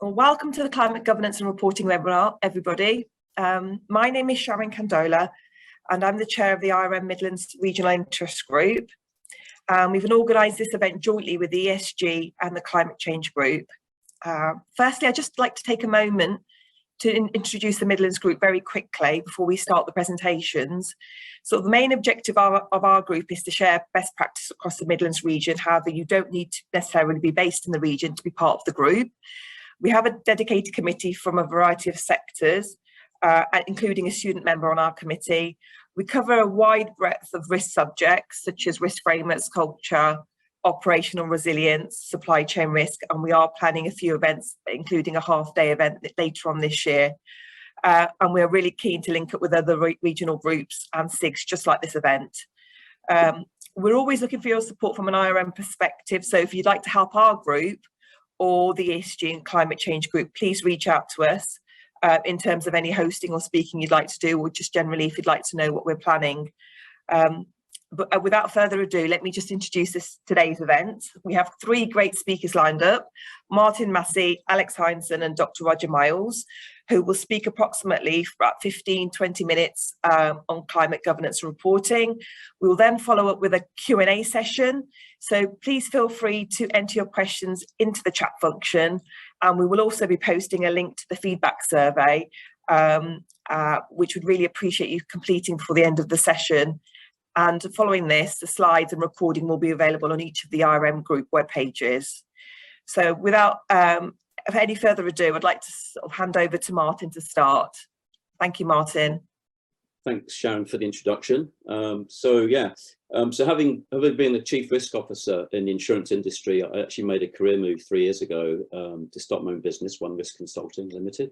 Well, welcome to the Climate Governance and Reporting webinar, everybody. My name is Sharon Candola, and I'm the chair of the IRM Midlands Regional Interest Group. We've organised this event jointly with the ESG and the Climate Change Group. Firstly, I'd just like to take a moment to introduce the Midlands Group very quickly before we start the presentations. So the main objective of our group is to share best practice across the Midlands region. However, you don't need to necessarily be based in the region to be part of the group. We have a dedicated committee from a variety of sectors, including a student member on our committee. We cover a wide breadth of risk subjects, such as risk frameworks, culture, operational resilience, supply chain risk, and we are planning a few events, including a half-day event later on this year. And we're really keen to link up with other regional groups and SIGs just like this event. We're always looking for your support from an IRM perspective, so if you'd like to help our group or the ESG and Climate Change Group, please reach out to us in terms of any hosting or speaking you'd like to do, or just generally if you'd like to know what we're planning. But without further ado, let me just introduce today's event. We have three great speakers lined up: Martin Massey, Alex Heinsohn and Dr. Roger Miles, who will speak approximately for about 15-20 minutes on climate governance and reporting. We will then follow up with a Q&A session. So please feel free to enter your questions into the chat function. And we will also be posting a link to the feedback survey, which would really appreciate you completing before the end of the session. And following this, the slides and recording will be available on each of the IRM group web pages. So without any further ado, I'd like to sort of hand over to Martin to start. Thank you, Martin. Thanks, Sharon, for the introduction. So having been the Chief Risk Officer in the insurance industry, I actually made a career move 3 years ago to start my own business, One Risk Consulting Limited.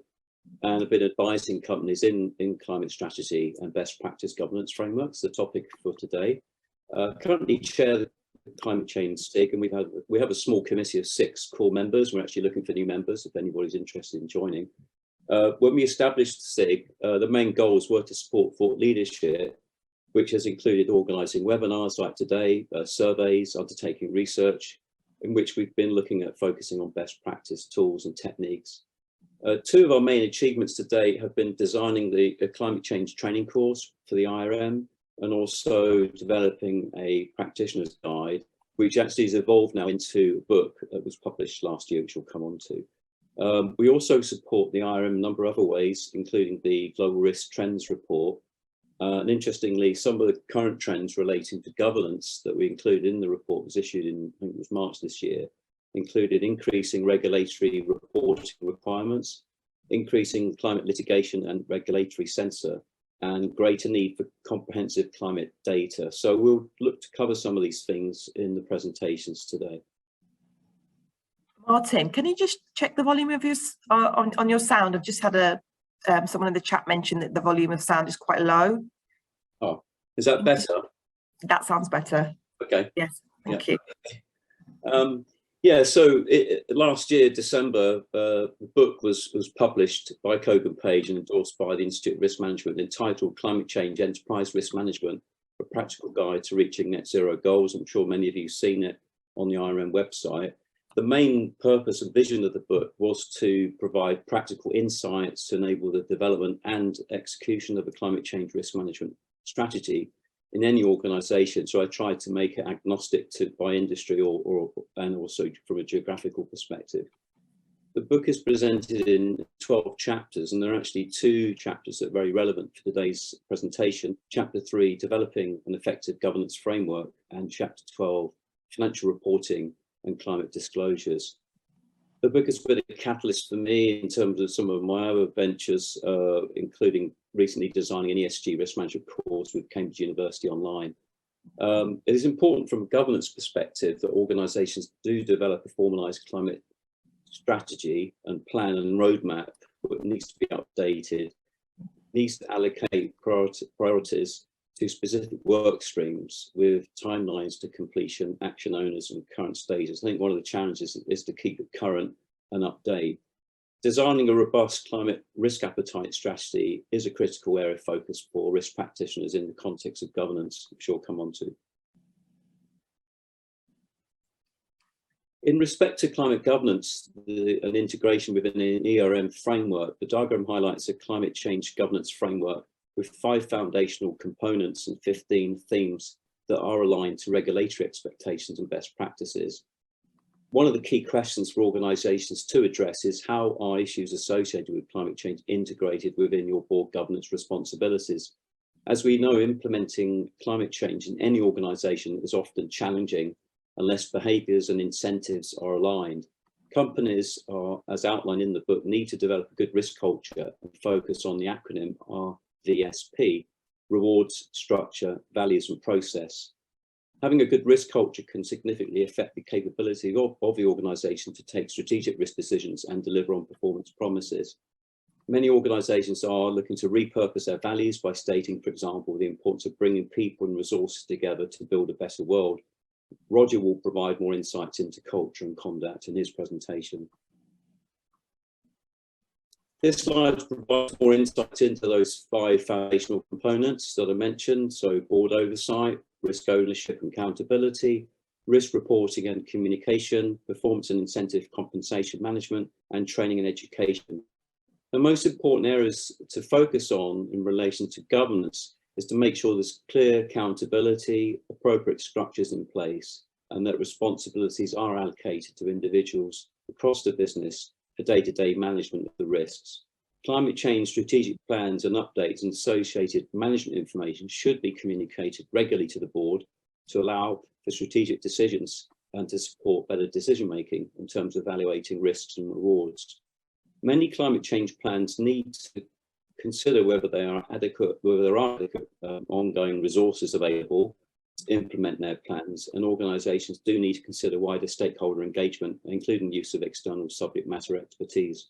And I've been advising companies in climate strategy and best practice governance frameworks, the topic for today. Currently chair the Climate Change SIG, and we have a small committee of 6 core members. We're actually looking for new members if anybody's interested in joining. When we established SIG, the main goals were to support thought leadership, which has included organising webinars like today, surveys, undertaking research, in which we've been looking at focusing on best practice tools and techniques. 2 of our main achievements to date have been designing the climate change training course for the IRM and also developing a practitioner's guide, which actually has evolved now into a book that was published last year, which we'll come on to. We also support the IRM in a number of other ways, including the Global Risk Trends report. And interestingly, some of the current trends relating to governance that we included in the report was issued in, I think it was March this year, included increasing regulatory reporting requirements, increasing climate litigation and regulatory censor, and greater need for comprehensive climate data. So we'll look to cover some of these things in the presentations today. Martin, can you just check the volume of your on your sound? I've just had someone in the chat mention that the volume of sound is quite low. Oh, is that better? That sounds better. Okay. Yes, thank you. Yeah, so last year, December, the book was published by Kogan Page and endorsed by the Institute of Risk Management, entitled Climate Change Enterprise Risk Management, a practical guide to reaching net zero goals. I'm sure many of you have seen it on the IRM website. The main purpose and vision of the book was to provide practical insights to enable the development and execution of a climate change risk management strategy in any organisation. So I tried to make it agnostic by industry and also from a geographical perspective. The book is presented in 12 chapters, and there are actually 2 chapters that are very relevant for today's presentation. Chapter 3, Developing an Effective Governance Framework, and Chapter 12, Financial Reporting and Climate Disclosures. The book has been a catalyst for me in terms of some of my other ventures, including recently designing an ESG risk management course with Cambridge University online. It is important from a governance perspective that organisations do develop a formalised climate strategy and plan and roadmap, but it needs to be updated, needs to allocate priorities to specific work streams with timelines to completion, action owners and current stages. I think one of the challenges is to keep it current and update. Designing a robust climate risk appetite strategy is a critical area of focus for risk practitioners in the context of governance, which we'll come on to. In respect to climate governance and integration within an ERM framework, the diagram highlights a climate change governance framework with 5 foundational components and 15 themes that are aligned to regulatory expectations and best practices. One of the key questions for organisations to address is how are issues associated with climate change integrated within your board governance responsibilities? As we know, implementing climate change in any organisation is often challenging unless behaviours and incentives are aligned. Companies are, as outlined in the book, need to develop a good risk culture and focus on the acronym RVSP, rewards, structure, values and process. Having a good risk culture can significantly affect the capability of the organisation to take strategic risk decisions and deliver on performance promises. Many organisations are looking to repurpose their values by stating, for example, the importance of bringing people and resources together to build a better world. Roger will provide more insights into culture and conduct in his presentation. This slide provides more insights into those 5 foundational components that I mentioned. So board oversight, risk ownership and accountability, risk reporting and communication, performance and incentive compensation management, and training and education. The most important areas to focus on in relation to governance is to make sure there's clear accountability, appropriate structures in place, and that responsibilities are allocated to individuals across the business for day-to-day management of the risks. Climate change strategic plans and updates and associated management information should be communicated regularly to the board to allow for strategic decisions and to support better decision-making in terms of evaluating risks and rewards. Many climate change plans need to consider whether there are adequate ongoing resources available to implement their plans, and organisations do need to consider wider stakeholder engagement, including use of external subject matter expertise.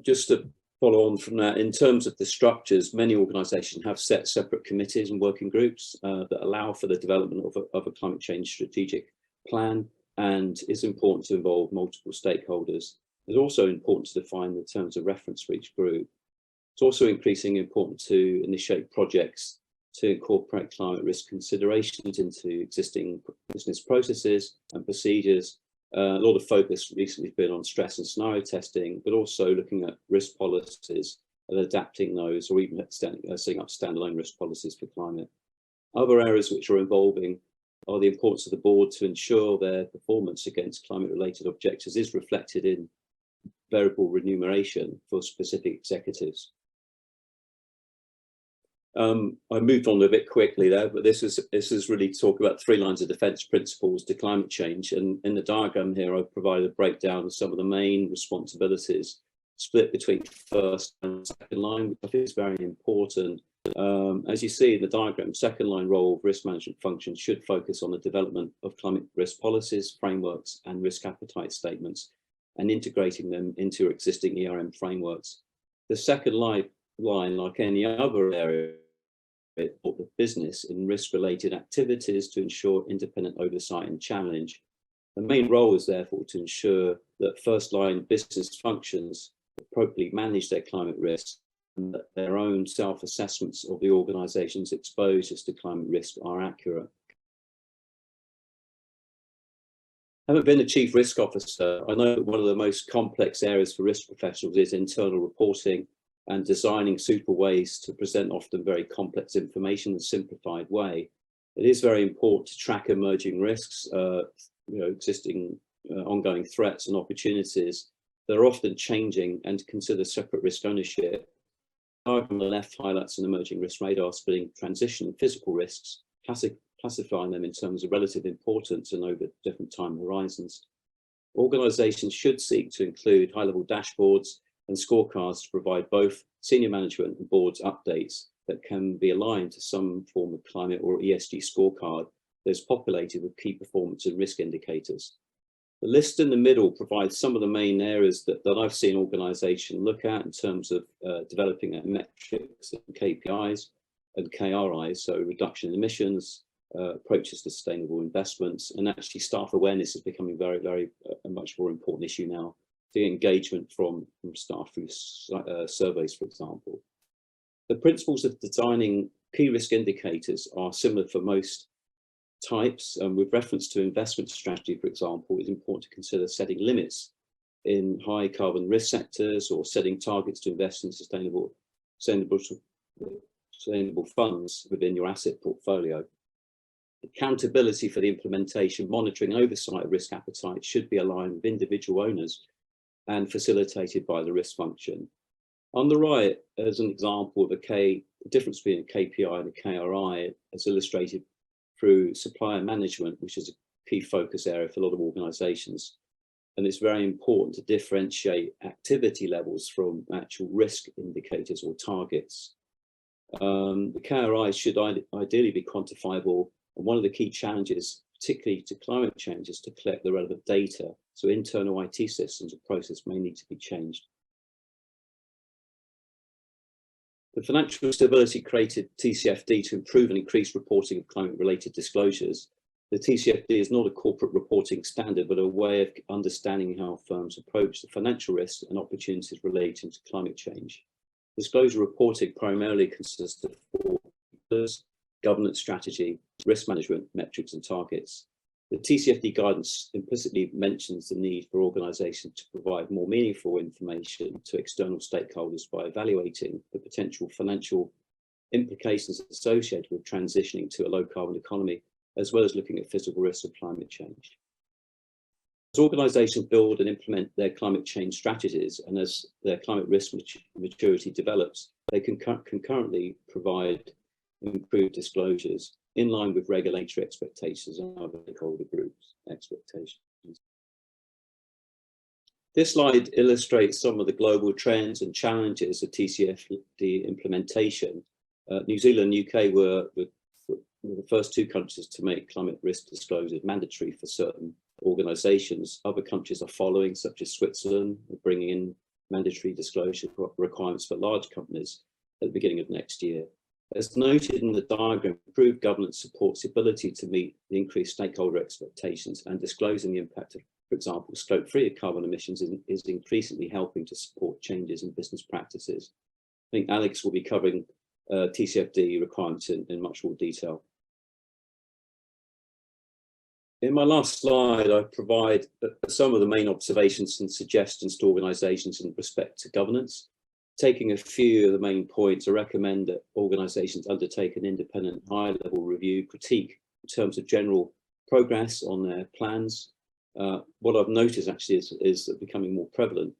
Just to follow on from that, in terms of the structures, many organisations have set separate committees and working groups that allow for the development of a climate change strategic plan, and it's important to involve multiple stakeholders. It's also important to define the terms of reference for each group. It's also increasingly important to initiate projects to incorporate climate risk considerations into existing business processes and procedures. A lot of focus recently has been on stress and scenario testing, but also looking at risk policies and adapting those, or even setting up standalone risk policies for climate. Other areas which are involving are the importance of the board to ensure their performance against climate-related objectives is reflected in variable remuneration for specific executives. I moved on a bit quickly there, but this is really talk about 3 lines of defence principles to climate change. And in the diagram here, I've provided a breakdown of some of the main responsibilities split between first and second line, which I think is very important. As you see in the diagram, second line role of risk management functions should focus on the development of climate risk policies, frameworks, and risk appetite statements, and integrating them into existing ERM frameworks. The second line, like any other area of the business in risk-related activities to ensure independent oversight and challenge. The main role is therefore to ensure that first-line business functions appropriately manage their climate risks and that their own self-assessments of the organisation's exposures to climate risk are accurate. Having been a chief risk officer, I know that one of the most complex areas for risk professionals is internal reporting and designing suitable ways to present often very complex information in a simplified way. It is very important to track emerging risks, existing ongoing threats and opportunities that are often changing, and to consider separate risk ownership. On the left highlights an emerging risk radar splitting transition and physical risks, classifying them in terms of relative importance and over different time horizons. Organisations should seek to include high-level dashboards and scorecards to provide both senior management and boards updates that can be aligned to some form of climate or ESG scorecard that is populated with key performance and risk indicators. The list in the middle provides some of the main areas that I've seen organisations look at in terms of developing metrics and KPIs and KRIs, so reduction in emissions, approaches to sustainable investments, and actually staff awareness is becoming a much more important issue now. The engagement from staff through surveys, for example. The principles of designing key risk indicators are similar for most types. With reference to investment strategy, for example, it's important to consider setting limits in high carbon risk sectors or setting targets to invest in sustainable funds within your asset portfolio. Accountability for the implementation, monitoring, oversight of risk appetite should be aligned with individual owners and facilitated by the risk function. On the right, as an example of the difference between a KPI and a KRI, as illustrated through supplier management, which is a key focus area for a lot of organisations. And it's very important to differentiate activity levels from actual risk indicators or targets. The KRI should ideally be quantifiable, and one of the key challenges, particularly to climate change, is to collect the relevant data. So internal IT systems and process may need to be changed. The financial stability created TCFD to improve and increase reporting of climate-related disclosures. The TCFD is not a corporate reporting standard, but a way of understanding how firms approach the financial risks and opportunities relating to climate change. Disclosure reporting primarily consists of 4 pillars: governance strategy, risk management, metrics and targets. The TCFD guidance implicitly mentions the need for organisations to provide more meaningful information to external stakeholders by evaluating the potential financial implications associated with transitioning to a low carbon economy, as well as looking at physical risks of climate change. As organisations build and implement their climate change strategies, and as their climate risk maturity develops, they can concurrently provide improved disclosures in line with regulatory expectations and other stakeholder groups' expectations. This slide illustrates some of the global trends and challenges of TCFD implementation. New Zealand and UK were the first 2 countries to make climate risk disclosures mandatory for certain organisations. Other countries are following, such as Switzerland, bringing in mandatory disclosure requirements for large companies at the beginning of next year. As noted in the diagram, improved governance supports the ability to meet the increased stakeholder expectations, and disclosing the impact of, for example, scope 3 carbon emissions is increasingly helping to support changes in business practices. I think Alex will be covering TCFD requirements in much more detail. In my last slide, I provide some of the main observations and suggestions to organisations in respect to governance. Taking a few of the main points, I recommend that organisations undertake an independent high-level review critique in terms of general progress on their plans. What I've noticed actually is that becoming more prevalent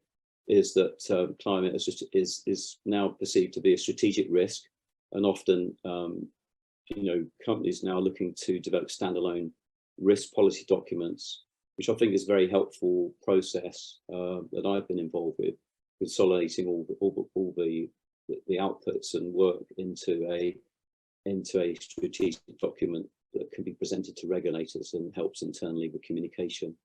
is that climate is now perceived to be a strategic risk, and often companies now looking to develop standalone risk policy documents, which I think is a very helpful process that I've been involved with, consolidating all the outputs and work into a strategic document that can be presented to regulators and helps internally with communication.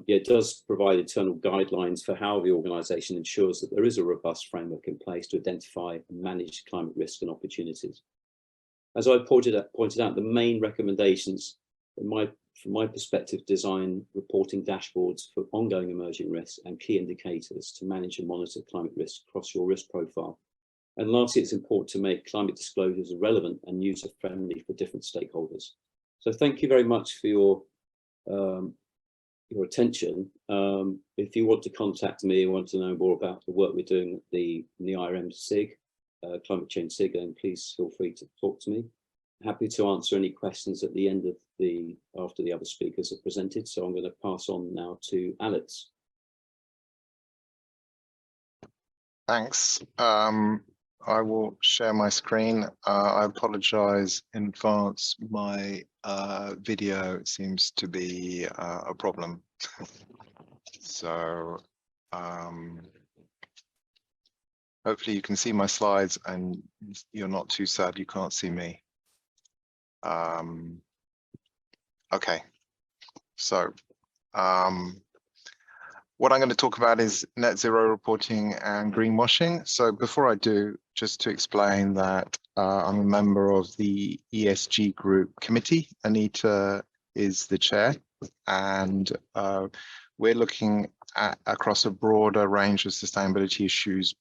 It does provide internal guidelines for how the organisation ensures that there is a robust framework in place to identify and manage climate risk and opportunities. As I pointed out, the main recommendations from my perspective, design reporting dashboards for ongoing emerging risks and key indicators to manage and monitor climate risk across your risk profile. And lastly, it's important to make climate disclosures relevant and user-friendly for different stakeholders. So thank you very much for your attention. If you want to contact me and want to know more about the work we're doing in the IRM SIG, Climate Change SIG, then please feel free to talk to me. Happy to answer any questions at the end of after the other speakers have presented. So I'm going to pass on now to Alex. Thanks. I will share my screen. I apologize in advance. My video seems to be a problem. So hopefully you can see my slides and you're not too sad you can't see me. Okay, so what I'm going to talk about is net zero reporting and greenwashing. So before I do, just to explain that I'm a member of the ESG Group committee. Anita is the chair, and we're looking at across a broader range of sustainability issues,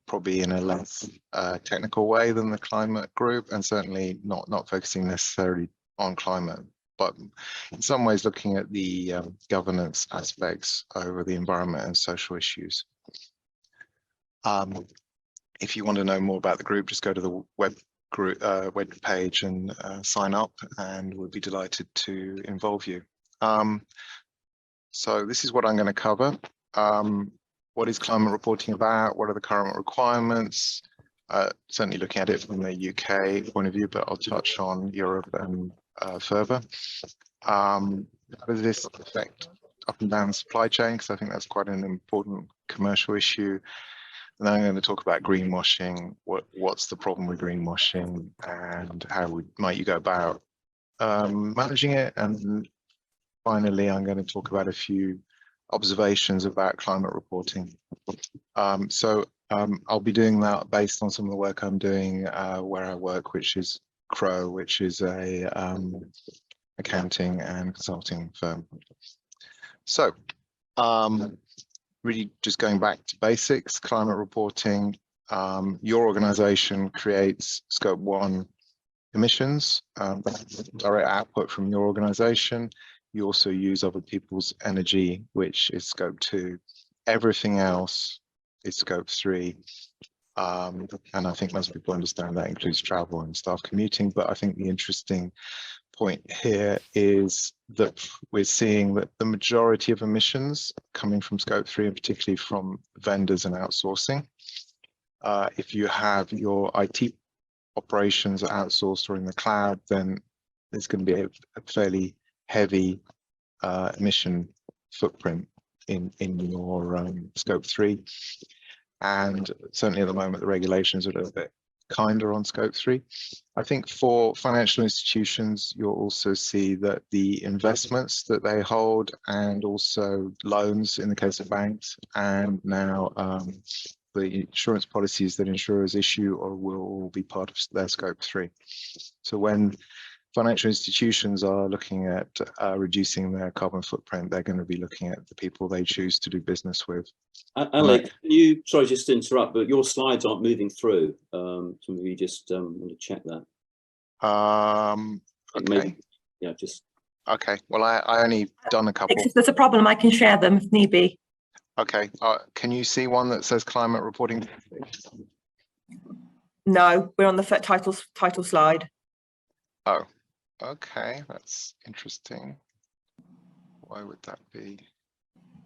probably in a less technical way than the climate group, and certainly not focusing necessarily on climate, but in some ways looking at the governance aspects over the environment and social issues. If you want to know more about the group, just go to the web page and sign up, and we'll be delighted to involve you. So this is what I'm going to cover. What is climate reporting about? What are the current requirements? Certainly looking at it from the UK point of view, but I'll touch on Europe and further. How does this affect up and down the supply chain? Because I think that's quite an important commercial issue. And then I'm going to talk about greenwashing. What's the problem with greenwashing, and how might you go about managing it? And finally, I'm going to talk about a few observations about climate reporting. I'll be doing that based on some of the work I'm doing where I work, which is KRIS, which is a accounting and consulting firm. So really just going back to basics, climate reporting, your organization creates Scope 1 emissions, direct output from your organization. You also use other people's energy, which is Scope 2. Everything else is Scope 3. And I think most people understand that includes travel and staff commuting. But I think the interesting point here is that we're seeing that the majority of emissions coming from Scope 3, and particularly from vendors and outsourcing. If you have your IT operations outsourced or in the cloud, then there's going to be a fairly heavy emission footprint in your Scope 3. And certainly at the moment, the regulations are a little bit kinder on Scope 3. I think for financial institutions, you'll also see that the investments that they hold, and also loans in the case of banks, and now the insurance policies that insurers issue or will all be part of their Scope 3. So when financial institutions are looking at reducing their carbon footprint, they're going to be looking at the people they choose to do business with. Alec, sorry, just to interrupt, but your slides aren't moving through. So we just want to check that. Okay. Maybe, yeah, just. Okay. Well, I only done a couple. If there's a problem, I can share them if need be. Okay. Can you see one that says climate reporting? No, we're on the title slide. Oh, okay. That's interesting. Why would that be?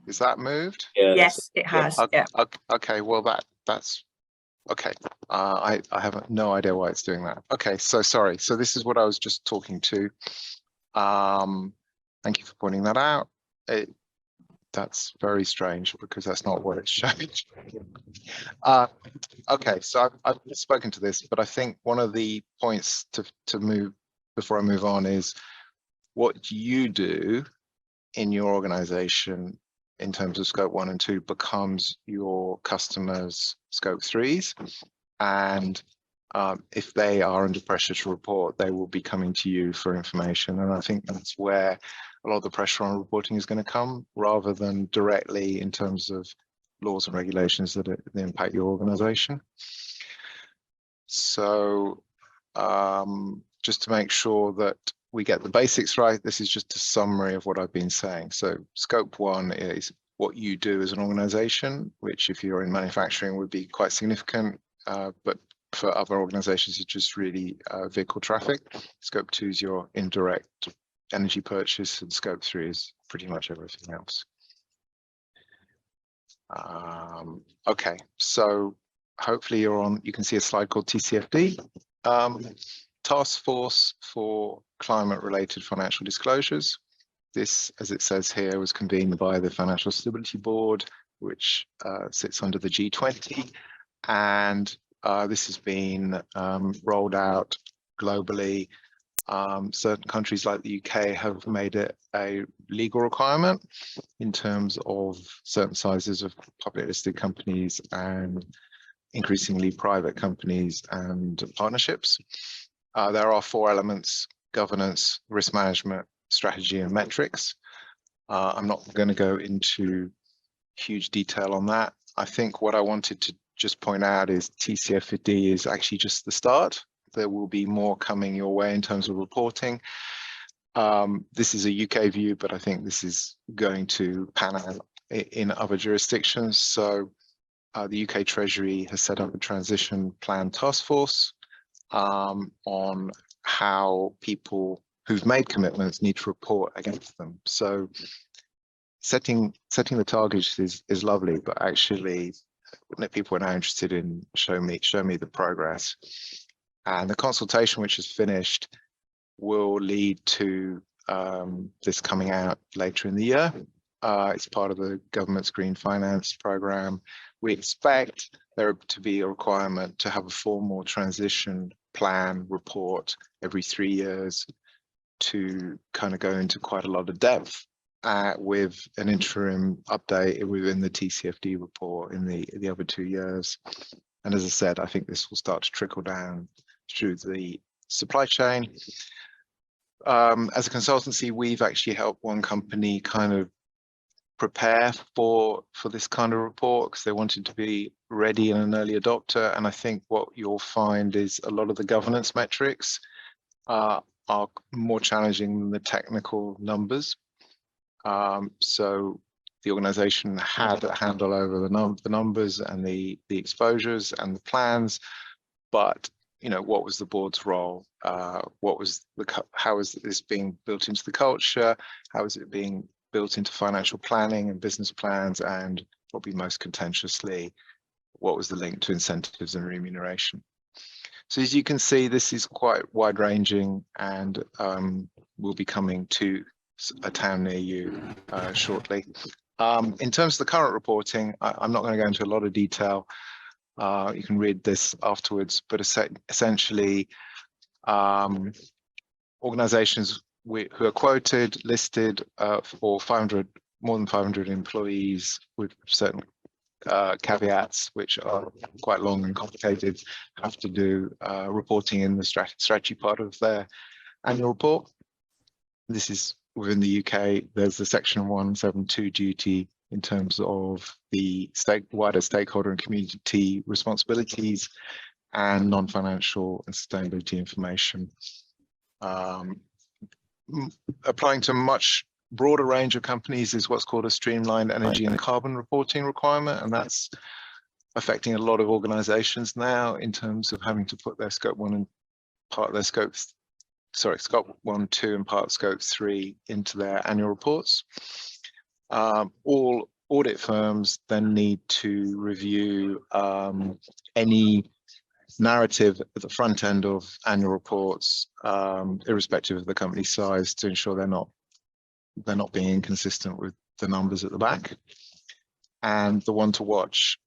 Is that moved? Yeah, yes, it has. Yeah. Okay. Well, that's okay. I have no idea why it's doing that. Okay. So sorry. So this is what I was just talking to. Thank you for pointing that out. That's very strange because that's not what it's showing. Okay, so I've spoken to this, but I think one of the points to move before I move on is what you do in your organization in terms of Scope 1 and 2 becomes your customers' Scope 3s, and if they are under pressure to report, they will be coming to you for information. And I think that's where a lot of the pressure on reporting is going to come, rather than directly in terms of laws and regulations that impact your organization. So just to make sure that we get the basics right, this is just a summary of what I've been saying. So Scope 1 is what you do as an organization, which if you're in manufacturing would be quite significant, but for other organizations, it's just really vehicle traffic. Scope 2 is your indirect energy purchase, and Scope 3 is pretty much everything else. Okay, so hopefully you can see a slide called TCFD, Task Force for Climate-Related Financial Disclosures. This, as it says here, was convened by the Financial Stability Board, which sits under the G20, and this has been rolled out globally. Certain countries like the UK have made it a legal requirement in terms of certain sizes of public listed companies and increasingly private companies and partnerships. There are 4 elements: governance, risk management, strategy, and metrics. I'm not going to go into huge detail on that. I think what I wanted to just point out is TCFD is actually just the start. There will be more coming your way in terms of reporting. This is a UK view, but I think this is going to pan out in other jurisdictions. So the UK Treasury has set up a transition plan task force on how people who've made commitments need to report against them. So setting the targets is lovely, but actually people are now interested in show me the progress. And the consultation, which is finished, will lead to this coming out later in the year. It's part of the government's green finance program. We expect there to be a requirement to have a formal transition plan report every 3 years to kind of go into quite a lot of depth with an interim update within the TCFD report in the other 2 years. And as I said, I think this will start to trickle down through the supply chain. As a consultancy, we've actually helped one company kind of prepare for this kind of report because they wanted to be ready and an early adopter. And I think what you'll find is a lot of the governance metrics are more challenging than the technical numbers. So the organization had a handle over the numbers and the exposures and the plans, but what was the board's role? How is this being built into the culture? How is it being built into financial planning and business plans? And probably most contentiously, what was the link to incentives and remuneration? So as you can see, this is quite wide-ranging and will be coming to a town near you shortly. In terms of the current reporting, I'm not going to go into a lot of detail. You can read this afterwards, but essentially organizations who are quoted, listed for more than 500 employees with certain caveats, which are quite long and complicated, have to do reporting in the strategy part of their annual report. This is within the UK. There's the Section 172 duty in terms of the wider stakeholder and community responsibilities and non-financial and sustainability information. Applying to a much broader range of companies is what's called a streamlined energy and carbon reporting requirement, and that's affecting a lot of organizations now in terms of having to put their scope 1 and part of their scope 1, 2 and part of scope 3 into their annual reports. All audit firms then need to review any narrative at the front end of annual reports, irrespective of the company size, to ensure they're not being inconsistent with the numbers at the back. And the one to watch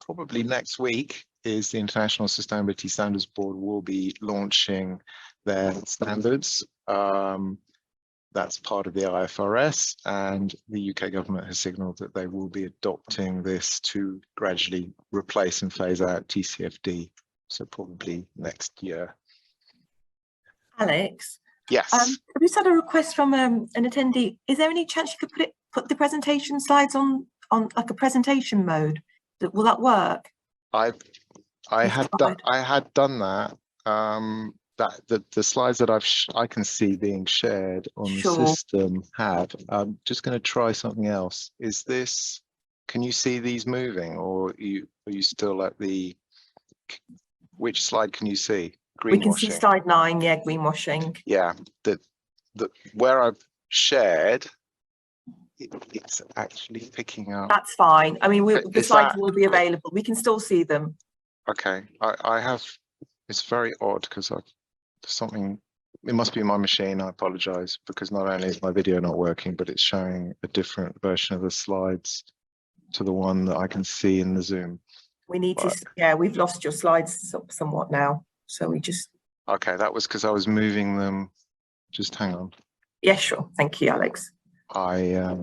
probably next week is the International Sustainability Standards Board will be launching their standards. That's part of the IFRS, and the UK government has signalled that they will be adopting this to gradually replace and phase out TCFD, so probably next year. Alex? Yes. Have you had a request from an attendee? Is there any chance you could put the presentation slides on like a presentation mode? Will that work? I had done that. The slides that I can see being shared on the system have. I'm just going to try something else. Can you see these moving, or are you still at the? Which slide can you see? We can see slide 9. Yeah, greenwashing. Yeah, where I've shared, it's actually picking up. That's fine. I mean, the slides will be available. We can still see them. Okay, I have. It's very odd because something. It must be my machine. I apologize, because not only is my video not working, but it's showing a different version of the slides to the one that I can see in the Zoom. We need to. Yeah, we've lost your slides somewhat now, so we just. Okay, that was because I was moving them. Just hang on. Yeah, sure. Thank you, Alex. I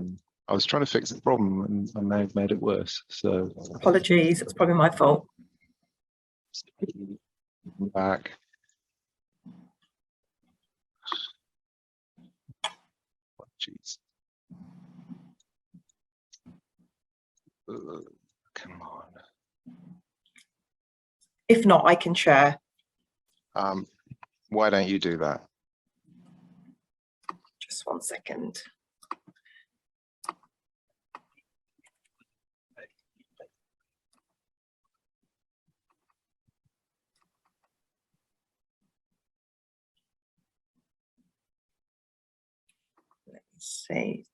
was trying to fix the problem and I may have made it worse. So apologies. It's probably my fault. Back. Oh, jeez. Come on. If not, I can share. Why don't you do that? Just 1 second. Let's see.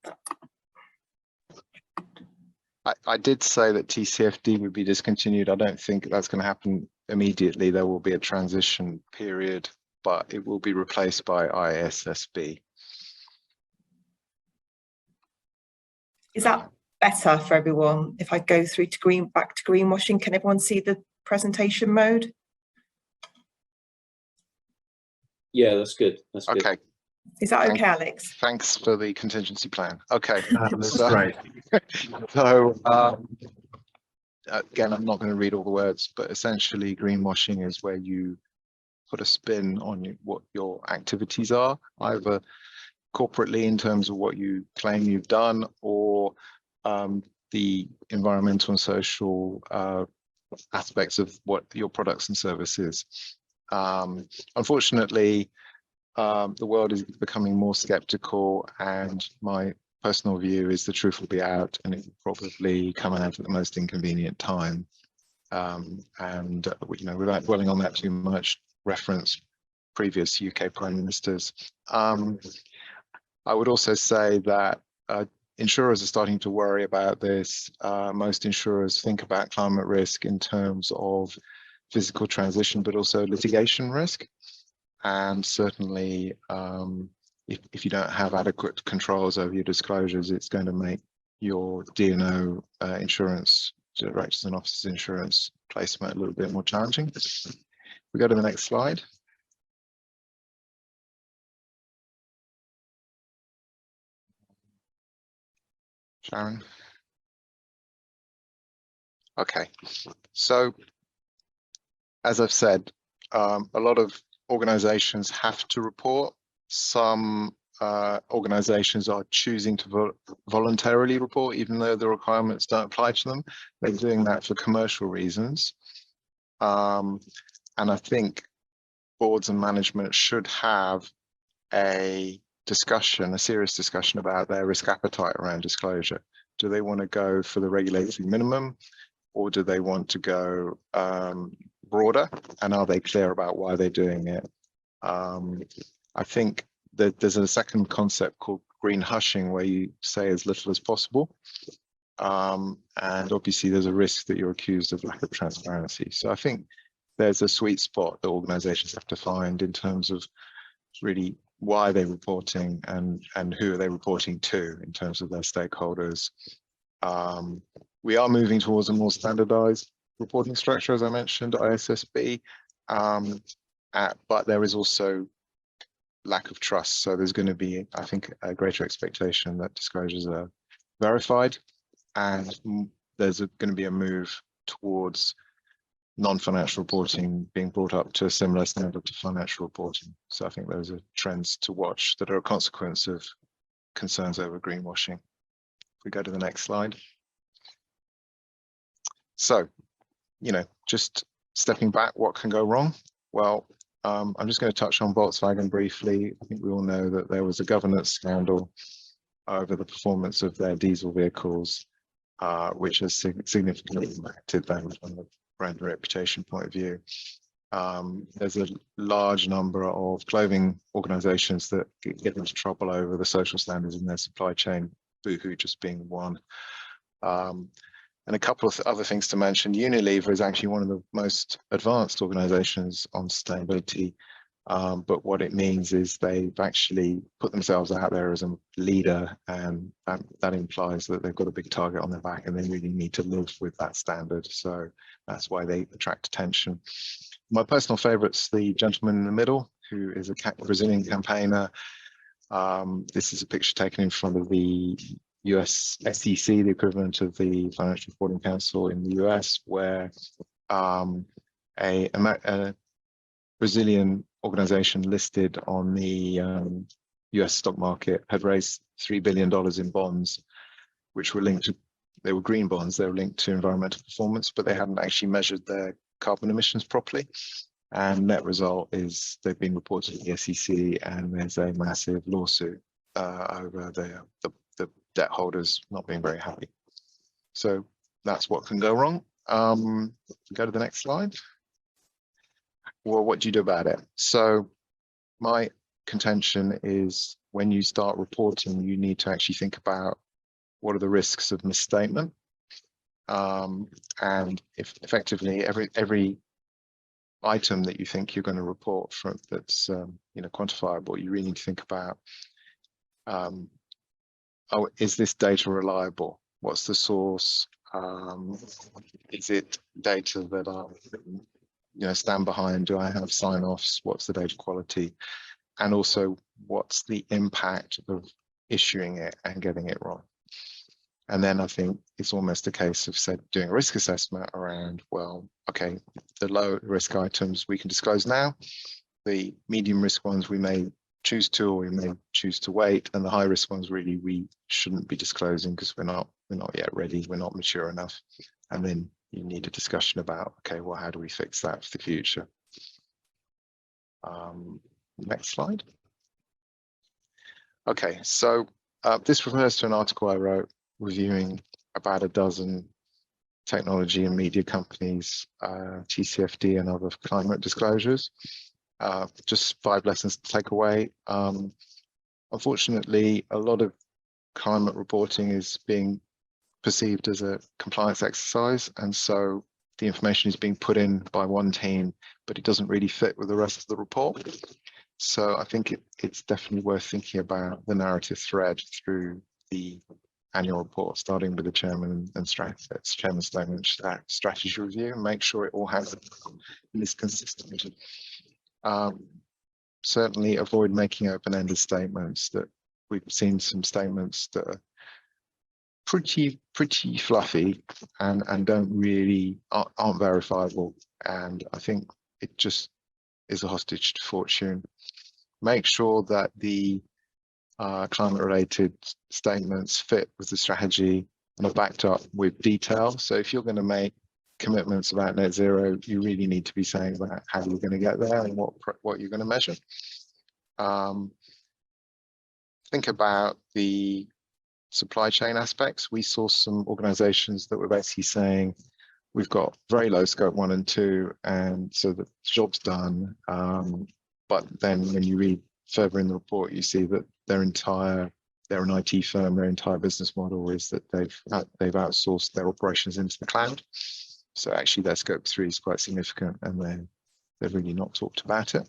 I did say that TCFD would be discontinued. I don't think that's going to happen immediately. There will be a transition period, but it will be replaced by ISSB. Is that better for everyone if I go through to back to greenwashing? Can everyone see the presentation mode? Yeah, that's good. That's good. Okay. Is that okay, Alex? Thanks for the contingency plan. Okay. That's great. So again, I'm not going to read all the words, but essentially greenwashing is where you put a spin on what your activities are, either corporately in terms of what you claim you've done, or the environmental and social aspects of what your products and services. Unfortunately, the world is becoming more skeptical, and my personal view is the truth will be out, and it will probably come out at the most inconvenient time. Without dwelling on that too much, reference previous UK Prime Ministers. I would also say that insurers are starting to worry about this. Most insurers think about climate risk in terms of physical transition, but also litigation risk. And certainly, if you don't have adequate controls over your disclosures, it's going to make your D&O insurance, directors and officers insurance placement a little bit more challenging. We go to the next slide. Sharon. Okay, so as I've said, a lot of organizations have to report. Some organizations are choosing to voluntarily report, even though the requirements don't apply to them. They're doing that for commercial reasons. And I think boards and management should have a serious discussion about their risk appetite around disclosure. Do they want to go for the regulatory minimum, or do they want to go broader? And are they clear about why they're doing it? I think that there's a second concept called green hushing, where you say as little as possible. And obviously there's a risk that you're accused of lack of transparency. So I think there's a sweet spot that organizations have to find in terms of really why they're reporting and who are they reporting to in terms of their stakeholders. We are moving towards a more standardized reporting structure, as I mentioned, ISSB, but there is also lack of trust. So there's going to be, I think, a greater expectation that disclosures are verified, and there's going to be a move towards non-financial reporting being brought up to a similar standard to financial reporting. So I think those are trends to watch that are a consequence of concerns over greenwashing. If we go to the next slide. So, just stepping back, what can go wrong? Well, I'm just going to touch on Volkswagen briefly. I think we all know that there was a governance scandal over the performance of their diesel vehicles, which has significantly impacted them from the brand reputation point of view. There's a large number of clothing organizations that get into trouble over the social standards in their supply chain, Boohoo just being one. And a couple of other things to mention. Unilever is actually one of the most advanced organizations on sustainability, but what it means is they've actually put themselves out there as a leader, and that implies that they've got a big target on their back and they really need to live with that standard. So that's why they attract attention. My personal favorite's the gentleman in the middle, who is a Brazilian campaigner. This is a picture taken in front of the US SEC, the equivalent of the Financial Reporting Council in the US, where a Brazilian organization listed on the US stock market had raised $3 billion in bonds, which were linked to, they were green bonds, they were linked to environmental performance, but they hadn't actually measured their carbon emissions properly. And net result is they've been reported to the SEC, and there's a massive lawsuit over the debt holders not being very happy. So that's what can go wrong. Go to the next slide. Well, what do you do about it? So my contention is when you start reporting, you need to actually think about what are the risks of misstatement. And if effectively every item that you think you're going to report from that's quantifiable, you really need to think about, oh, is this data reliable? What's the source? Is it data that I stand behind? Do I have sign-offs? What's the data quality? And also, what's the impact of issuing it and getting it wrong? And then I think it's almost a case of doing a risk assessment around, well, okay, the low risk items we can disclose now, the medium risk ones we may choose to, or we may choose to wait, and the high risk ones really we shouldn't be disclosing because we're not yet ready, we're not mature enough. And then you need a discussion about, okay, well, how do we fix that for the future? Next slide. Okay, so this refers to an article I wrote reviewing about a dozen technology and media companies, TCFD and other climate disclosures. Just 5 lessons to take away. Unfortunately, a lot of climate reporting is being perceived as a compliance exercise, and so the information is being put in by one team, but it doesn't really fit with the rest of the report. So I think it's definitely worth thinking about the narrative thread through the annual report, starting with the chairman and chairman's statement, strategy review, and make sure it all has and is consistent. Certainly avoid making open-ended statements. That we've seen some statements that are pretty fluffy and aren't verifiable, and I think it just is a hostage to fortune. Make sure that the climate-related statements fit with the strategy and are backed up with detail. So if you're going to make commitments about net zero, you really need to be saying about how you're going to get there and what you're going to measure. Think about the supply chain aspects. We saw some organizations that were basically saying we've got very low scope 1 and 2, and so the job's done. But then when you read further in the report, you see that they're an IT firm, their entire business model is that they've outsourced their operations into the cloud. So actually their scope 3 is quite significant, and they've really not talked about it.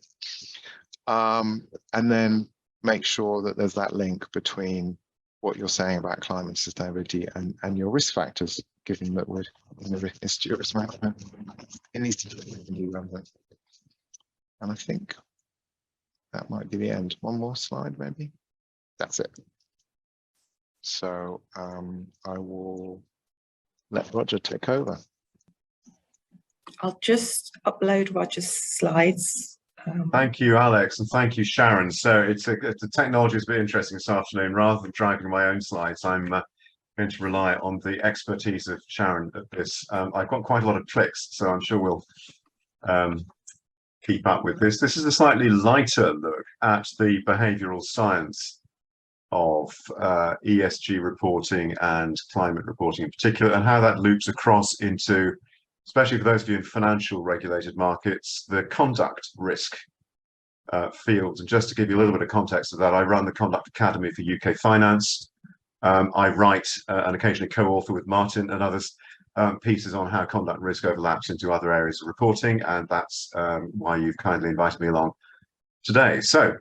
And then make sure that there's that link between what you're saying about climate sustainability and your risk factors, given that we're in the Institute of Risk Management. It needs to be relevant. And I think that might be the end. One more slide, maybe. That's it. So I will let Roger take over. I'll just upload Roger's slides. Thank you, Alex, and thank you, Sharon. So the technology is a bit interesting this afternoon. Rather than dragging my own slides, I'm going to rely on the expertise of Sharon at this. I've got quite a lot of clicks, so I'm sure we'll keep up with this. This is a slightly lighter look at the behavioural science of ESG reporting and climate reporting in particular, and how that loops across into, especially for those of you in financial regulated markets, the conduct risk field. And just to give you a little bit of context of that, I run the Conduct Academy for UK Finance. I write and occasionally co-author with Martin and others pieces on how conduct risk overlaps into other areas of reporting, and that's why you've kindly invited me along today. So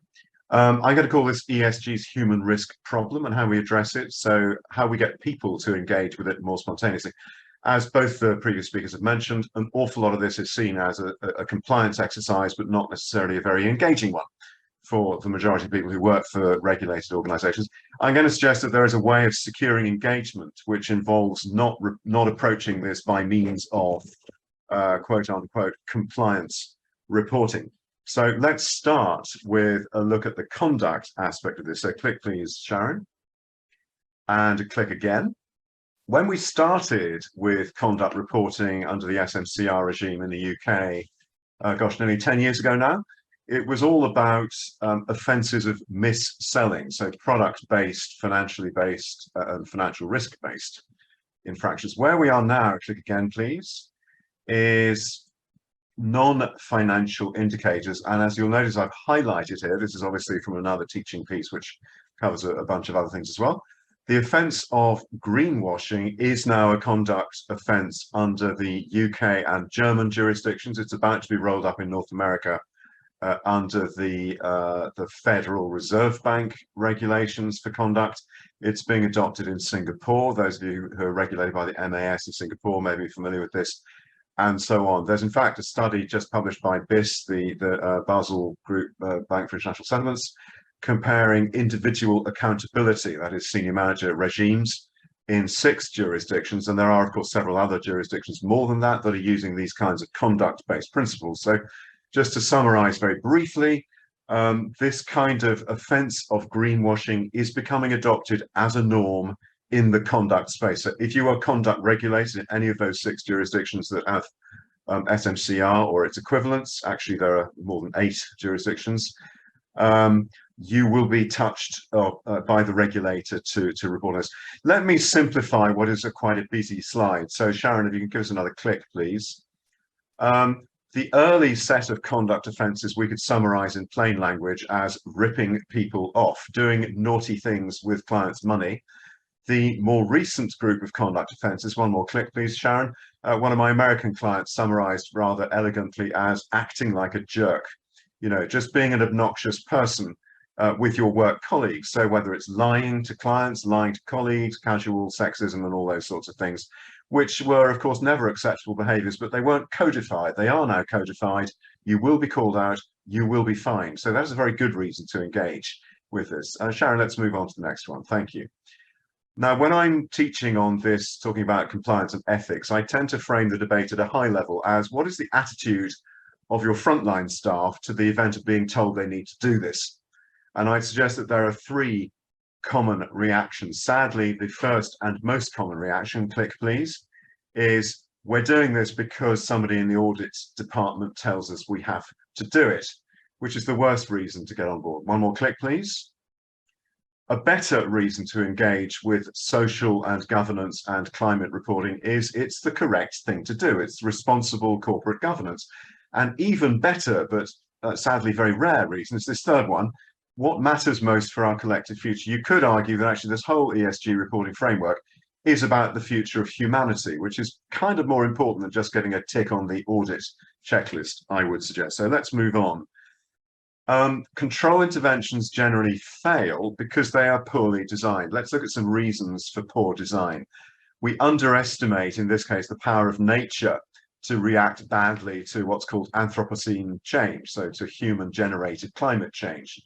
I'm going to call this ESG's human risk problem and how we address it, so how we get people to engage with it more spontaneously. As both the previous speakers have mentioned, an awful lot of this is seen as a compliance exercise, but not necessarily a very engaging one for the majority of people who work for regulated organizations. I'm going to suggest that there is a way of securing engagement which involves not approaching this by means of quote unquote compliance reporting. So let's start with a look at the conduct aspect of this. So click please, Sharon, and click again. When we started with conduct reporting under the SMCR regime in the UK, gosh, nearly 10 years ago now, it was all about offences of mis-selling, so product-based, financially based, and financial risk-based infractions. Where we are now, click again, please, is non-financial indicators. And as you'll notice, I've highlighted here, this is obviously from another teaching piece, which covers a bunch of other things as well. The offence of greenwashing is now a conduct offence under the UK and German jurisdictions. It's about to be rolled up in North America under the Federal Reserve Bank regulations for conduct. It's being adopted in Singapore. Those of you who are regulated by the MAS in Singapore may be familiar with this, and so on. There's in fact a study just published by BIS, the Basel Group Bank for International Settlements, comparing individual accountability, that is senior manager regimes, in 6 jurisdictions. And there are, of course, several other jurisdictions more than that that are using these kinds of conduct-based principles. So just to summarize very briefly, this kind of offence of greenwashing is becoming adopted as a norm in the conduct space. So if you are conduct regulated in any of those 6 jurisdictions that have SMCR or its equivalents, actually there are more than 8 jurisdictions, you will be touched by the regulator to report this. Let me simplify what is quite a busy slide. So Sharon, if you can give us another click, please. The early set of conduct offences we could summarise in plain language as ripping people off, doing naughty things with clients' money. The more recent group of conduct offences, one more click please, Sharon, one of my American clients summarised rather elegantly as acting like a jerk, you know, just being an obnoxious person with your work colleagues. So whether it's lying to clients, lying to colleagues, casual sexism and all those sorts of things, which were of course never acceptable behaviours, but they weren't codified. They are now codified. You will be called out, you will be fined. So that's a very good reason to engage with this. Sharon, let's move on to the next one. Thank you. Now, when I'm teaching on this, talking about compliance and ethics, I tend to frame the debate at a high level as what is the attitude of your frontline staff to the event of being told they need to do this? And I suggest that there are 3 common reactions. Sadly, the first and most common reaction, click please, is we're doing this because somebody in the audit department tells us we have to do it, which is the worst reason to get on board. One more click please. A better reason to engage with social and governance and climate reporting is it's the correct thing to do. It's responsible corporate governance. And even better, but sadly very rare reason is this third one. What matters most for our collective future? You could argue that actually this whole ESG reporting framework is about the future of humanity, which is kind of more important than just getting a tick on the audit checklist, I would suggest. So let's move on. Control interventions generally fail because they are poorly designed. Let's look at some reasons for poor design. We underestimate, in this case, the power of nature to react badly to what's called Anthropocene change, so to human-generated climate change.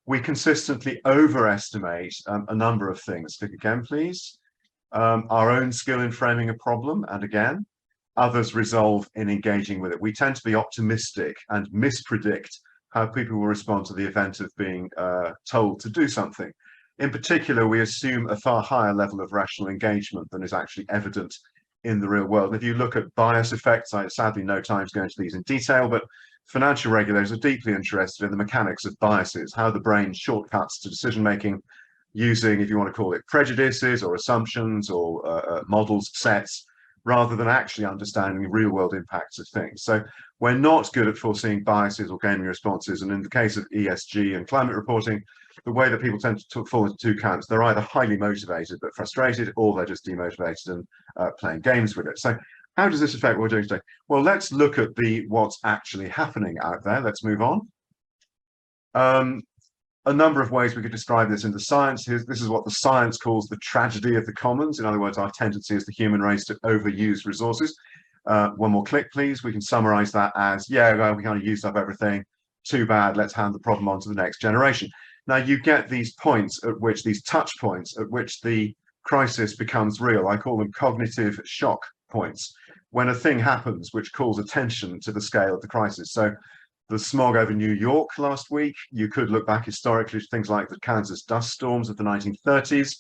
We consistently overestimate a number of things. Click again, please. Our own skill in framing a problem, and again, others resolve in engaging with it. We tend to be optimistic and mispredict how people will respond to the event of being told to do something. In particular, we assume a far higher level of rational engagement than is actually evident in the real world. And if you look at bias effects, I sadly no time to go into these in detail, but financial regulators are deeply interested in the mechanics of biases, how the brain shortcuts to decision-making using, if you want to call it, prejudices or assumptions or models, sets, rather than actually understanding the real-world impacts of things. So we're not good at foreseeing biases or gaming responses. And in the case of ESG and climate reporting, the way that people tend to fall into 2 camps, they're either highly motivated but frustrated, or they're just demotivated and playing games with it. So how does this affect what we're doing today? Well, let's look at what's actually happening out there. Let's move on. A number of ways we could describe this in the science. This is what the science calls the tragedy of the commons. In other words, our tendency as the human race to overuse resources. One more click, please. We can summarize that as, yeah, well, we kind of used up everything. Too bad, let's hand the problem on to the next generation. Now you get these points at which, these touch points at which the crisis becomes real. I call them cognitive shock points. When a thing happens which calls attention to the scale of the crisis. So the smog over New York last week, you could look back historically to things like the Kansas dust storms of the 1930s.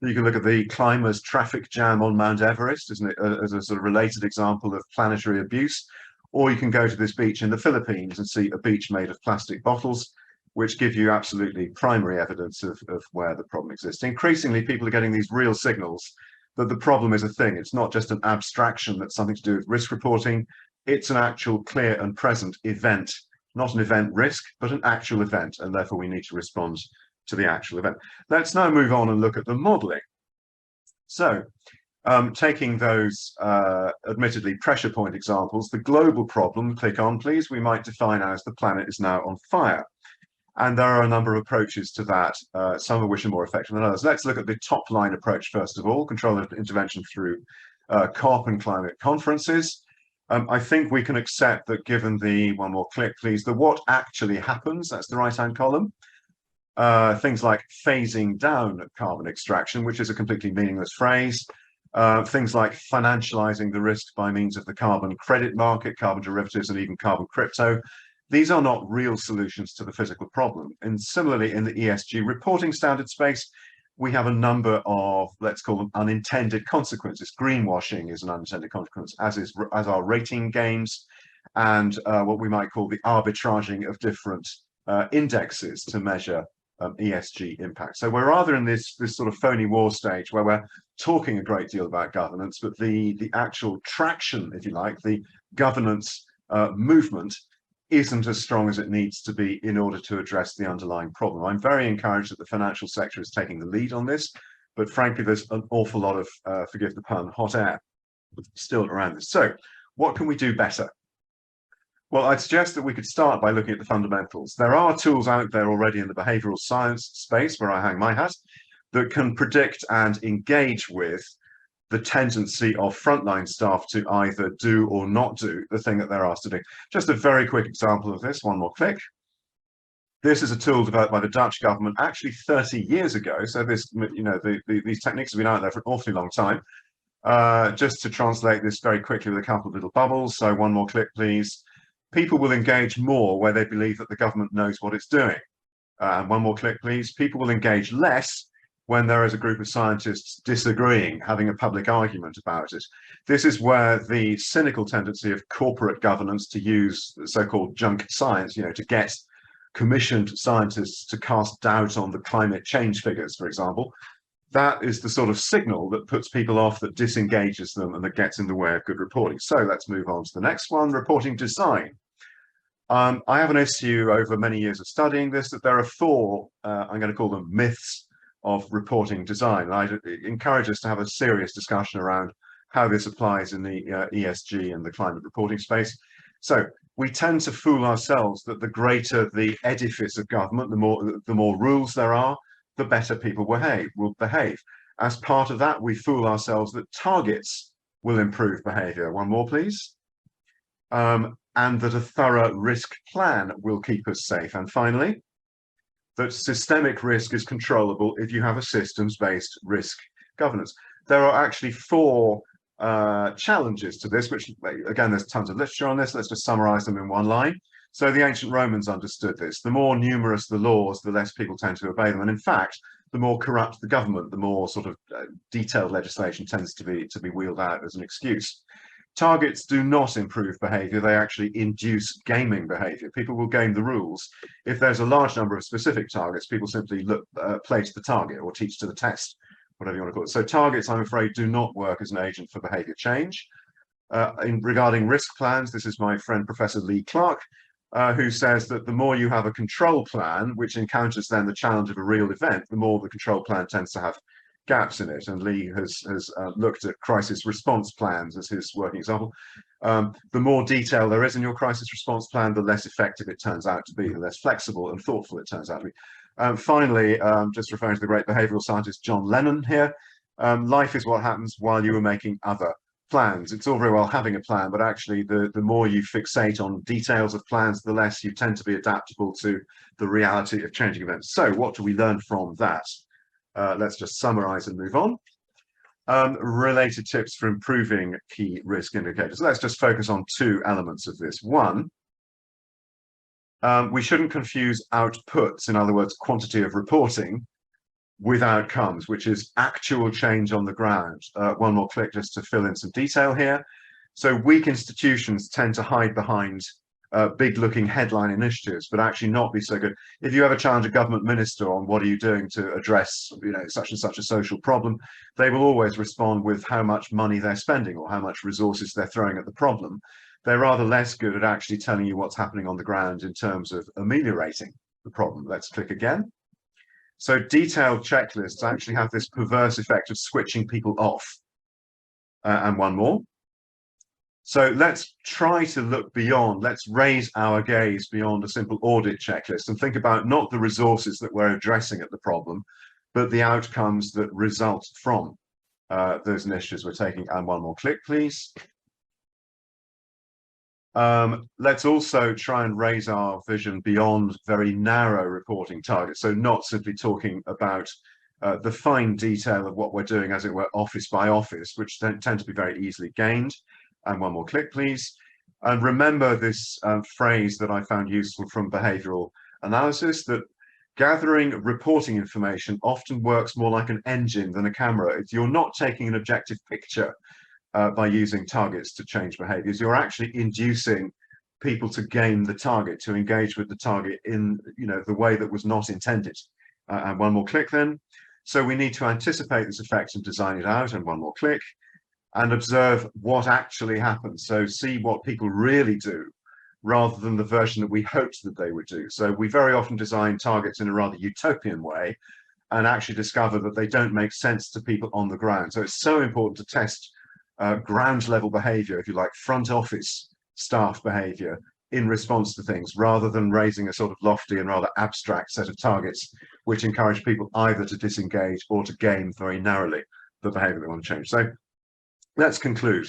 You can look at the climbers' traffic jam on Mount Everest, isn't it, as a sort of related example of planetary abuse, Or you can go to this beach in the Philippines and see a beach made of plastic bottles, which give you absolutely primary evidence of where the problem exists. Increasingly, people are getting these real signals that the problem is a thing. It's not just an abstraction that's something to do with risk reporting. It's an actual clear and present event, not an event risk, but an actual event. And therefore, we need to respond to the actual event. Let's now move on and look at the modeling. So taking those admittedly pressure point examples, the global problem, click on please, we might define as the planet is now on fire. And there are a number of approaches to that, some of which are more effective than others. Let's look at the top line approach first of all, control intervention through COP and climate conferences. I think we can accept that given the, one more click please, the what actually happens, that's the right-hand column, things like phasing down carbon extraction, which is a completely meaningless phrase, things like financializing the risk by means of the carbon credit market, carbon derivatives, and even carbon crypto. These are not real solutions to the physical problem. And similarly, in the ESG reporting standard space, we have a number of, let's call them unintended consequences. Greenwashing is an unintended consequence, as are rating games, and what we might call the arbitraging of different indexes to measure ESG impact. So we're rather in this sort of phony war stage where we're talking a great deal about governance, but the actual traction, if you like, the governance movement isn't as strong as it needs to be in order to address the underlying problem. I'm very encouraged that the financial sector is taking the lead on this, but frankly, there's an awful lot of, forgive the pun, hot air still around this. So what can we do better? Well, I'd suggest that we could start by looking at the fundamentals. There are tools out there already in the behavioral science space, where I hang my hat, that can predict and engage with the tendency of frontline staff to either do or not do the thing that they're asked to do. Just a very quick example of this, one more click. This is a tool developed by the Dutch government actually 30 years ago. So this, you know, these techniques have been out there for an awfully long time. Just to translate this very quickly with a couple of little bubbles. So one more click, please. People will engage more where they believe that the government knows what it's doing. One more click, please. People will engage less when there is a group of scientists disagreeing, having a public argument about it. This is where the cynical tendency of corporate governance to use so-called junk science, you know, to get commissioned scientists to cast doubt on the climate change figures, for example, that is the sort of signal that puts people off, that disengages them, and that gets in the way of good reporting. So let's move on to the next one, reporting design. I have an issue over many years of studying this, that there are four, I'm going to call them myths of reporting design. And I encourage us to have a serious discussion around how this applies in the ESG and the climate reporting space. So we tend to fool ourselves that the greater the edifice of government, the more rules there are, the better people will behave. As part of that, we fool ourselves that targets will improve behavior. One more, please. And that a thorough risk plan will keep us safe. And finally, that systemic risk is controllable if you have a systems-based risk governance. There are actually four challenges to this, which, again, there's tons of literature on this. Let's just summarize them in one line. So the ancient Romans understood this. The more numerous the laws, the less people tend to obey them. And in fact, the more corrupt the government, the more sort of detailed legislation tends to be wheeled out as an excuse. Targets do not improve behavior, they actually induce gaming behavior. People will game the rules. If there's a large number of specific targets, people simply play to the target or teach to the test, whatever you want to call it. So targets, I'm afraid, do not work as an agent for behavior change. Regarding risk plans, this is my friend Professor Lee Clark, who says that the more you have a control plan, which encounters then the challenge of a real event, the more the control plan tends to have gaps in it. And Lee has looked at crisis response plans as his working example. The more detail there is in your crisis response plan, the less effective it turns out to be, the less flexible and thoughtful it turns out to be. Finally, just referring to the great behavioral scientist John Lennon here, life is what happens while you are making other plans. It's all very well having a plan, but actually the more you fixate on details of plans, the less you tend to be adaptable to the reality of changing events. So what do we learn from that? Let's just summarize and move on. Related tips for improving key risk indicators. Let's just focus on two elements of this. One, we shouldn't confuse outputs, in other words, quantity of reporting, with outcomes, which is actual change on the ground. One more click just to fill in some detail here. So weak institutions tend to hide behind big-looking headline initiatives, but actually not be so good. If you ever challenge a government minister on what are you doing to address, such and such a social problem, they will always respond with how much money they're spending or how much resources they're throwing at the problem. They're rather less good at actually telling you what's happening on the ground in terms of ameliorating the problem. Let's click again. So detailed checklists actually have this perverse effect of switching people off. And one more. So let's try to look beyond, let's raise our gaze beyond a simple audit checklist and think about not the resources that we're addressing at the problem, but the outcomes that result from those initiatives we're taking. And one more click, please. Let's also try and raise our vision beyond very narrow reporting targets. So not simply talking about the fine detail of what we're doing, as it were, office by office, which tend to be very easily gained. And one more click, please. And remember this phrase that I found useful from behavioral analysis, that gathering reporting information often works more like an engine than a camera. If you're not taking an objective picture by using targets to change behaviors, you're actually inducing people to game the target, to engage with the target in the way that was not intended. And one more click then. So we need to anticipate this effect and design it out. And one more click. And observe what actually happens. So see what people really do rather than the version that we hoped that they would do. So we very often design targets in a rather utopian way and actually discover that they don't make sense to people on the ground. So it's so important to test ground level behavior, if you like, front office staff behavior in response to things, rather than raising a sort of lofty and rather abstract set of targets, which encourage people either to disengage or to game very narrowly the behavior they want to change. So let's conclude.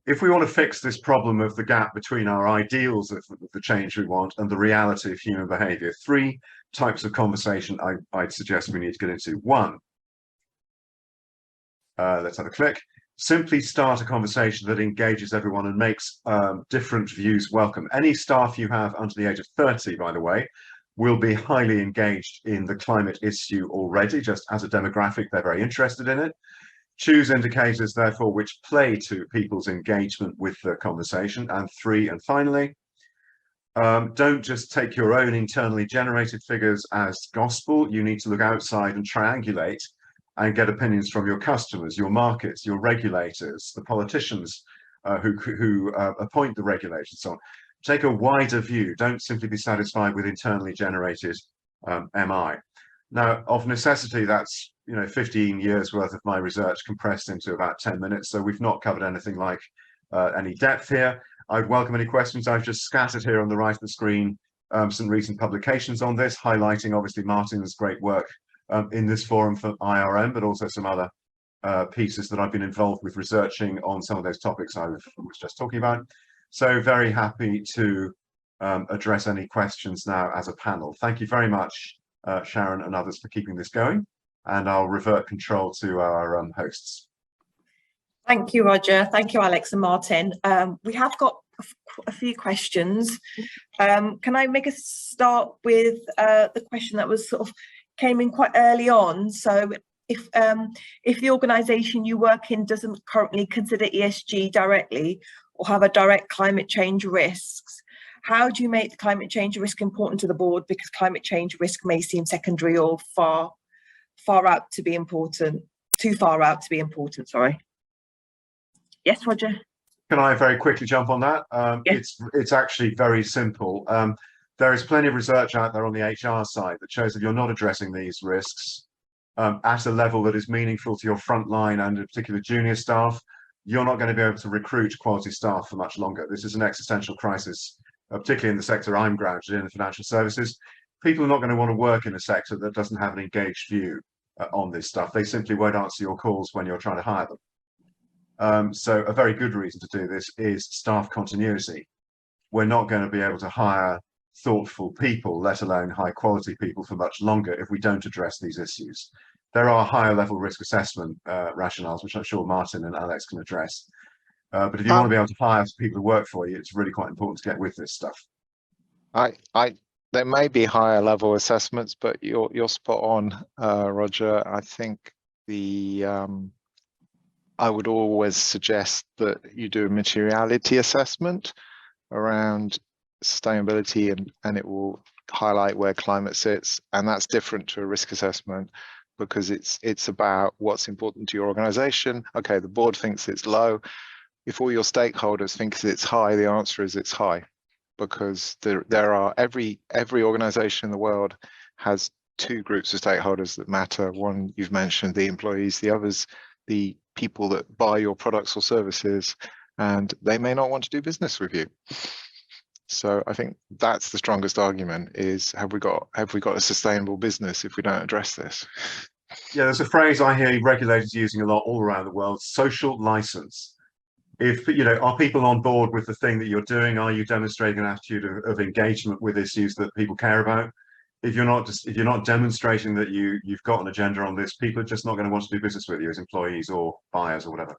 If we want to fix this problem of the gap between our ideals of the change we want and the reality of human behavior, 3 types of conversation I'd suggest we need to get into. 1, let's have a click. Simply start a conversation that engages everyone and makes different views welcome. Any staff you have under the age of 30, by the way, will be highly engaged in the climate issue already. Just as a demographic, they're very interested in it. Choose indicators, therefore, which play to people's engagement with the conversation. And 3, and finally, don't just take your own internally generated figures as gospel. You need to look outside and triangulate and get opinions from your customers, your markets, your regulators, the politicians who appoint the regulators, and so on. Take a wider view. Don't simply be satisfied with internally generated MI. Now, of necessity, that's 15 years worth of my research compressed into about 10 minutes. So we've not covered anything like any depth here. I'd welcome any questions. I've just scattered here on the right of the screen some recent publications on this, highlighting obviously Martin's great work in this forum for IRM, but also some other pieces that I've been involved with researching on some of those topics I was just talking about. So very happy to address any questions now as a panel. Thank you very much, Sharon and others, for keeping this going, and I'll revert control to our hosts. Thank you, Roger. Thank you, Alex and Martin. We have got a few questions. Can I make a start with the question that was sort of came in quite early on? So if the organisation you work in doesn't currently consider ESG directly or have a direct climate change risks, how do you make the climate change risk important to the board? Because climate change risk may seem secondary or far out to be important, too far out to be important, sorry. Yes, Roger. Can I very quickly jump on that? Yes. It's actually very simple. There is plenty of research out there on the HR side that shows that you're not addressing these risks at a level that is meaningful to your frontline and in particular junior staff, you're not going to be able to recruit quality staff for much longer. This is an existential crisis, particularly in the sector I'm grounded in, the financial services. People are not going to want to work in a sector that doesn't have an engaged view on this stuff. They simply won't answer your calls when you're trying to hire them. So a very good reason to do this is staff continuity. We're not going to be able to hire thoughtful people, let alone high quality people, for much longer if we don't address these issues. There are higher level risk assessment rationales, which I'm sure Martin and Alex can address. But if you want to be able to hire people to work for you, it's really quite important to get with this stuff. There may be higher level assessments, but you're spot on, Roger. I think I would always suggest that you do a materiality assessment around sustainability, and it will highlight where climate sits, and that's different to a risk assessment because it's about what's important to your organization. Okay, the board thinks it's low. If all your stakeholders think it's high, the answer is it's high, because there are every organization in the world has two groups of stakeholders that matter. One you've mentioned, the employees, the others, the people that buy your products or services, and they may not want to do business with you. So I think that's the strongest argument, is have we got a sustainable business if we don't address this? Yeah, there's a phrase I hear regulators using a lot all around the world: social license. If are people on board with the thing that you're doing? Are you demonstrating an attitude of engagement with issues that people care about? If you're not demonstrating that you've got an agenda on this, people are just not going to want to do business with you as employees or buyers or whatever.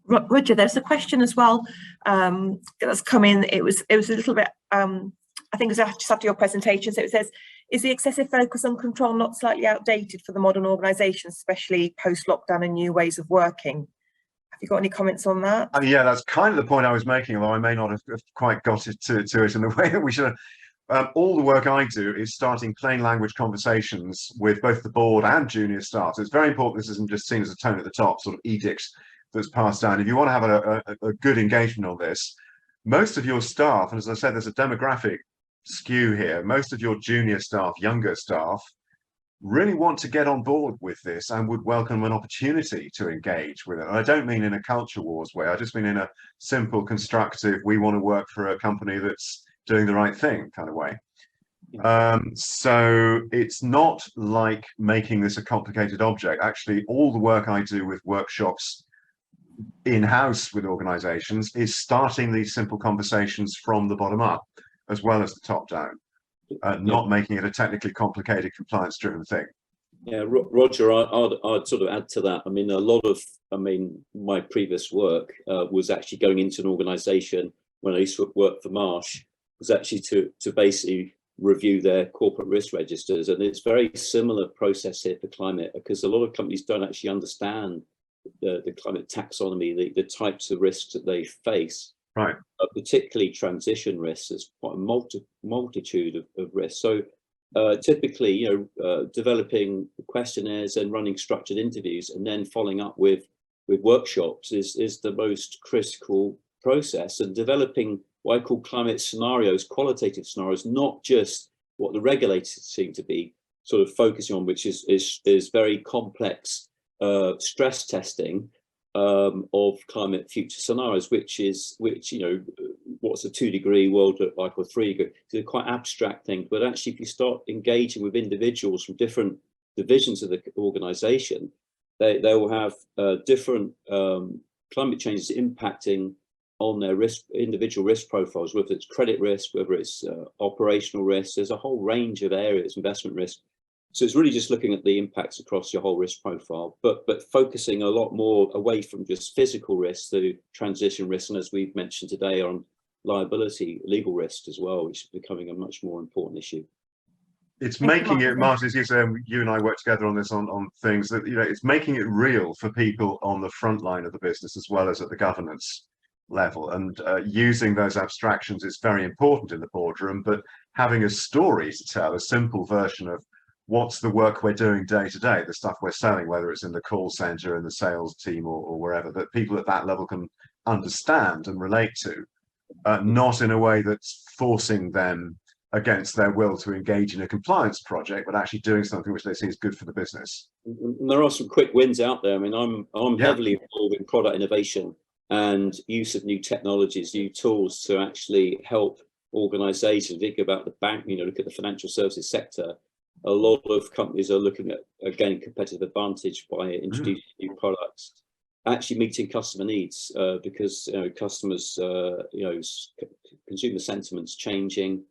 Roger, there's a question as well that's come in. It was a little bit, I think it was just after your presentation. So it says, is the excessive focus on control not slightly outdated for the modern organisation, especially post-lockdown and new ways of working? Have you got any comments on that? Yeah, that's kind of the point I was making, although I may not have quite got it to it in the way that we should have. All the work I do is starting plain language conversations with both the board and junior staff. So it's very important this isn't just seen as a tone at the top sort of edict that's passed down. If you want to have a good engagement on this, most of your staff, and as I said, there's a demographic skew here, most of your junior staff, younger staff, really want to get on board with this and would welcome an opportunity to engage with it. And I don't mean in a culture wars way, I just mean in a simple, constructive, we want to work for a company that's doing the right thing kind of way. So it's not like making this a complicated object. Actually, all the work I do with workshops in-house with organizations is starting these simple conversations from the bottom up as well as the top down, not making it a technically complicated compliance driven thing. Yeah, Roger, I'd sort of add to that. I mean, my previous work was actually going into an organization when I used to work for Marsh, was actually to basically review their corporate risk registers. And it's very similar process here for climate, because a lot of companies don't actually understand the climate taxonomy, the types of risks that they face, right? Particularly transition risks. There's quite a multitude of risks. So typically, developing questionnaires and running structured interviews and then following up with workshops is the most critical process. And developing what I call climate scenarios, qualitative scenarios, not just what the regulators seem to be sort of focusing on, which is very complex stress testing of climate future scenarios, which what's a 2-degree world look like, or 3-degree? They're quite abstract things, but actually if you start engaging with individuals from different divisions of the organization, they will have different climate changes impacting on their individual risk profiles, whether it's credit risk, whether it's operational risk. There's a whole range of areas, investment risk. So it's really just looking at the impacts across your whole risk profile, but focusing a lot more away from just physical risk to transition risk, and as we've mentioned today, on liability, legal risk as well, which is becoming a much more important issue. It's making it, Martin, as you say, you and I work together on this on things that, it's making it real for people on the front line of the business as well as at the governance level. And using those abstractions is very important in the boardroom, but having a story to tell, a simple version of what's the work we're doing day to day, the stuff we're selling, whether it's in the call center, in the sales team, or wherever, that people at that level can understand and relate to, not in a way that's forcing them against their will to engage in a compliance project, but actually doing something which they see as good for the business. And there are some quick wins out there. I mean, I'm heavily involved in product innovation and use of new technologies, new tools to actually help organizations think about the bank, look at the financial services sector. A lot of companies are looking at gaining competitive advantage by introducing new products, actually meeting customer needs, because customers, consumer sentiment's changing,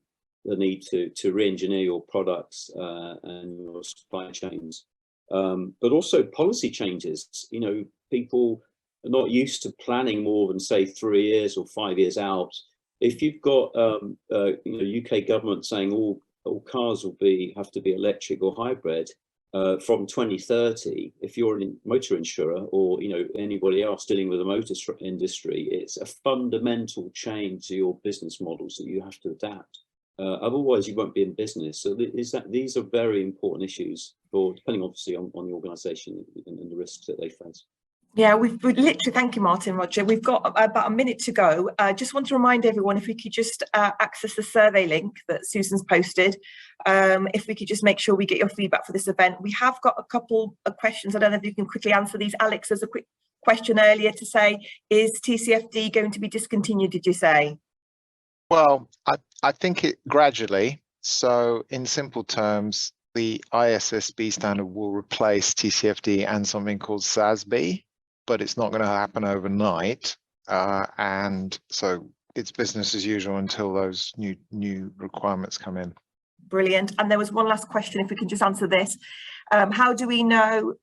the need to re-engineer your products and your supply chains, but also policy changes. People are not used to planning more than say 3 years or 5 years out. If you've got UK government saying all cars have to be electric or hybrid, from 2030, if you're a motor insurer or anybody else dealing with the motor industry, it's a fundamental change to your business models that you have to adapt. Otherwise, you won't be in business. So these are very important issues depending obviously on the organisation and the risks that they face. Yeah, we've literally, thank you, Martin, Roger. We've got about a minute to go. Just want to remind everyone, if we could just access the survey link that Susan's posted, if we could just make sure we get your feedback for this event. We have got a couple of questions. I don't know if you can quickly answer these. Alex, there's a quick question earlier to say, is TCFD going to be discontinued, did you say? Well, I think it gradually. So in simple terms, the ISSB standard will replace TCFD and something called SASB, but it's not going to happen overnight. And so it's business as usual until those new requirements come in. Brilliant. And there was one last question, if we can just answer this. How do we know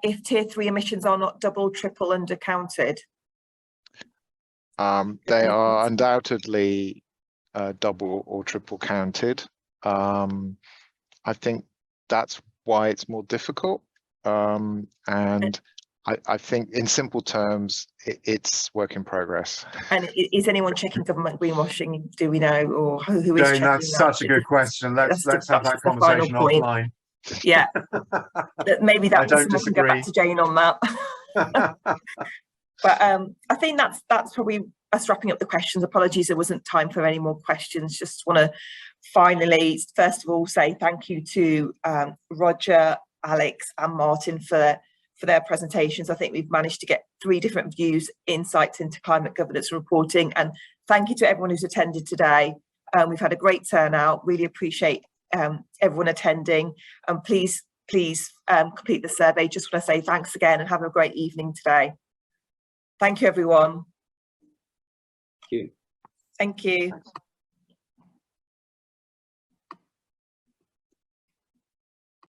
if tier 3 emissions are not double, triple undercounted? They are undoubtedly double or triple counted. I think that's why it's more difficult. And I think in simple terms, it's work in progress. And is anyone checking government greenwashing? Do we know, or who is Jane, checking that's that? such a good question. Let's have that conversation offline. Yeah, maybe that someone can get back to Jane on that. But I think that's probably us wrapping up the questions. Apologies, there wasn't time for any more questions. Just want to finally, first of all, say thank you to Roger, Alex and Martin for their presentations. I think we've managed to get 3 different views, insights into climate governance and reporting. And thank you to everyone who's attended today. We've had a great turnout. Really appreciate everyone attending. And please complete the survey. Just want to say thanks again and have a great evening today. Thank you, everyone. Thank you. Thank you.